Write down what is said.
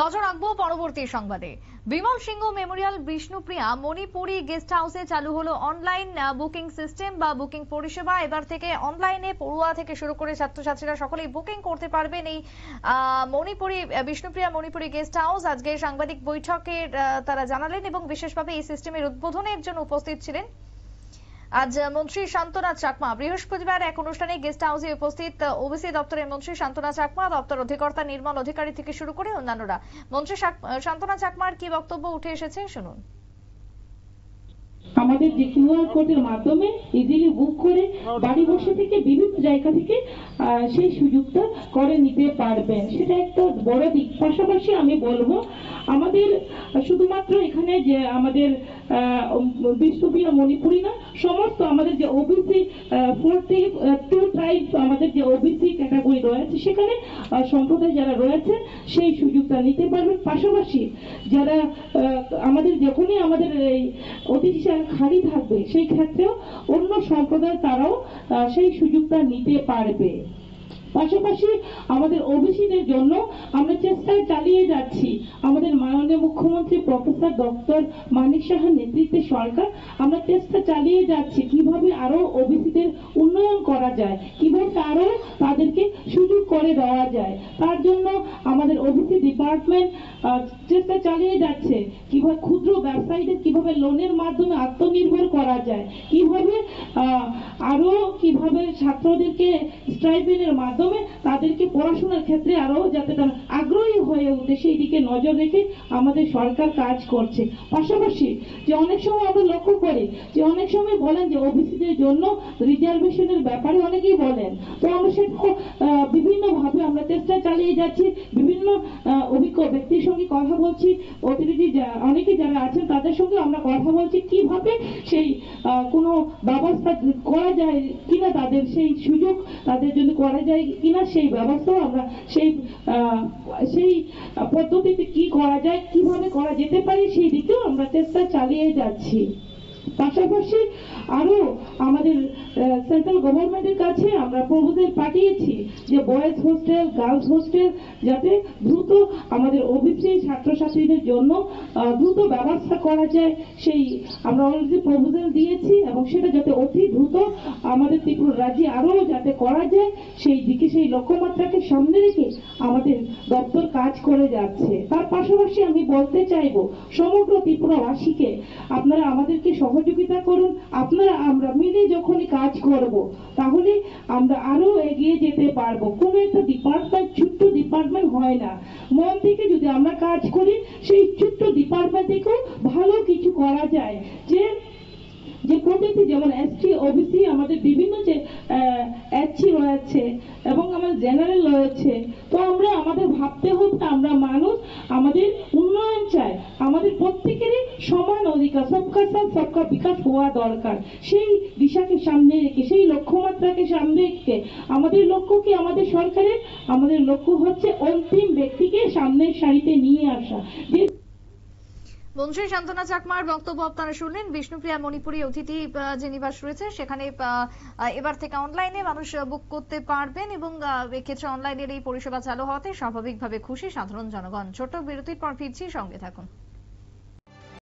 নজর রাখবো পরবর্তী সংবাদে। বিমল সিংহ মেমোরিয়াল বিষ্ণুপ্রিয়া মণিপুরি গেস্ট হাউসে চালু হলো অনলাইন বুকিং সিস্টেম বা বুকিং পরিষেবা। এবার থেকে অনলাইনে পড়ুয়া থেকে শুরু করে ছাত্রছাত্রীরা সকলেই বুকিং করতে পারবেন এই মণিপুরি বিষ্ণুপ্রিয়া মণিপুরি গেস্ট হাউস। আজকে সাংবাদিক বৈঠকে তারা জানালেন এবং বিশেষভাবে এই সিস্টেমের উদ্বোধনের জন্য উপস্থিত ছিলেন আজ মন্ত্রী শান্তনা চাকমা। বৃহস্পতিবার এক অনুষ্ঠানে গেস্ট হাউসে উপস্থিত ওবিসি দপ্তরের মন্ত্রী শান্তনা চাকমা, দপ্তর অধিকর্তা নির্মল অধিকারী থেকে শুরু করে অন্যান্যরা। মন্ত্রী শান্তনা চাকমার কি বক্তব্য উঠে এসেছে শুনুন। আমাদের যে কিউআর কোডের মাধ্যমে ইজিলি বুক করে বাড়ি বসে থেকে বিভিন্ন জায়গা থেকে সেই সুযোগটা করে নিতে পারবেন, সেটা একটা বড় দিক। পাশাপাশি আমি বলবো আমাদের শুধুমাত্র এখানে যে আমাদের বিষ্ণুপ্রিয়া মণিপুরি না, সমস্ত আমাদের যে ওবিসি 42 ট্রাইব আমাদের যে ওবিসি ক্যাটাগরি রয়েছে সেখানে সম্প্রদায় যারা রয়েছে সেই সুযোগটা নিতে পারবেন। পাশাপাশি যারা আমাদের যখনই আমাদের এই অতিথি খালি থাকবে সেই ক্ষেত্রেও অন্য সম্প্রদায় তারাও সেই সুযোগটা নিতে পারবে। পাশাপাশি আমাদের ওবিসিদের জন্য আমরা চেষ্টা চালিয়ে যাচ্ছি। আমাদের মাননীয় মুখ্যমন্ত্রী প্রফেসর ডক্টর মানিক সাহার নেতৃত্বে সরকার আমরা চেষ্টা চালিয়ে যাচ্ছি কিভাবে আরো ওবিসিদের উন্নয়ন করা যায়, কিভাবে আরো তাদেরকে সুযোগ করে দেওয়া যায়। তার জন্য আমাদের ওবিসি ডিপার্টমেন্ট চেষ্টা চালিয়ে যাচ্ছে কিভাবে ক্ষুদ্র ব্যবসায়ীদের কিভাবে লোনের মাধ্যমে আত্মনির্ভর করা যায়, কিভাবে আরো কিভাবে ছাত্রদেরকে স্টাইপেন্ডের মাধ্যমে তাদেরকে পড়াশোনার ক্ষেত্রে আরো যাতে তারা আগ্রহী হয়ে ওঠে সেই দিকে নজর রেখে আমাদের সরকার কাজ করছে। পাশাপাশি যে অনেক সময় আমরা লক্ষ্য করি যে অনেক সময় বলেন যে ওবিসিদের জন্য রিজার্ভেশনের ব্যাপারে অনেকেই বলেন, তো আমরা সেটা বিভিন্ন ভাবে আমরা চেষ্টা চালিয়ে যাচ্ছি। বিভিন্ন অভিজ্ঞ ব্যক্তির সঙ্গে কথা বলছি, অতিথি অনেকে যারা আছেন তাদের সঙ্গে আমরা কথা বলছি কিভাবে সেই কোনো ব্যবস্থা করা যায় কিনা, তাদের সেই সুযোগ তাদের জন্য করা যায় কিনা সেই ব্যবস্থাও আমরা সেই পদ্ধতিতে কি করা যায়, কিভাবে করা যেতে পারে সেই দিকেও আমরা চেষ্টা চালিয়ে যাচ্ছি। পাশাপাশি আরো আমাদের সেন্ট্রাল গভর্নমেন্টের কাছে আমরা প্রপোজাল পাঠিয়েছি যে বয়েজ হোস্টেল, গার্লস হোস্টেল যাতে দ্রুত আমাদের ওবিসি ছাত্রছাত্রীদের জন্য দ্রুত ব্যবস্থা করা যায়, সেই আমরা অলরেডি প্রপোজাল দিয়েছি এবং সেটা যাতে অতি দ্রুত আমাদের ত্রিপুরা রাজ্যে আরো যাতে করা যায় সেই দিকে সেই লক্ষ্যমাত্রাকে সামনে রেখে আমাদের দপ্তর কাজ করে যাচ্ছে। তার পাশাপাশি আমি বলতে চাইব সমগ্র ত্রিপুরাবাসীকে আপনারা আমাদেরকে সহযোগিতা করুন। আপনারা আমরা মিলে যখনই কাজ করব তাহলে আমরা আরো এগিয়ে যেতে পারবো। কোনো একটা ডিপার্টমেন্ট ছোট্ট ডিপার্টমেন্ট হয় না, মন থেকে যদি আমরা কাজ করি সেই ছোট্ট ডিপার্টমেন্ট থেকেও ভালো কিছু করা যায়। যে প্রতিটি যেমন এসটি ওবিসি আমাদের বিভিন্ন যে এসসি রয়েছে এবং আমাদের জেনারেল রয়েছে, তো আমরা আমাদের ভাবতে হবে আমরা মানুষ, আমাদের উন্নয়ন চাই, আমাদের প্রত্যেকেরই সমান অধিকার, সবকা সাথ সবকা বিকাশ হওয়া দরকার। সেই দিশাকে সামনে রেখে সেই লক্ষ্যমাত্রাকে সামনে রেখে আমাদের লক্ষ্য কি, আমাদের সরকারের আমাদের লক্ষ্য হচ্ছে অন্তিম ব্যক্তিকে সামনের সারিতে নিয়ে আসা। যে মন্ত্রী শান্তনা চাকমার বক্তব্য আপনারা শুনলেন। বিষ্ণুপ্রিয়া মণিপুরি অতিথি যে নিবাস রয়েছে সেখানে এবার থেকে অনলাইনে মানুষ বুক করতে পারবেন এবং এক্ষেত্রে অনলাইনের এই পরিষেবা চালু হওয়াতে স্বাভাবিকভাবে খুশি সাধারণ জনগণ। ছোট্ট বিরতির পর ফিরছি, সঙ্গে থাকুন।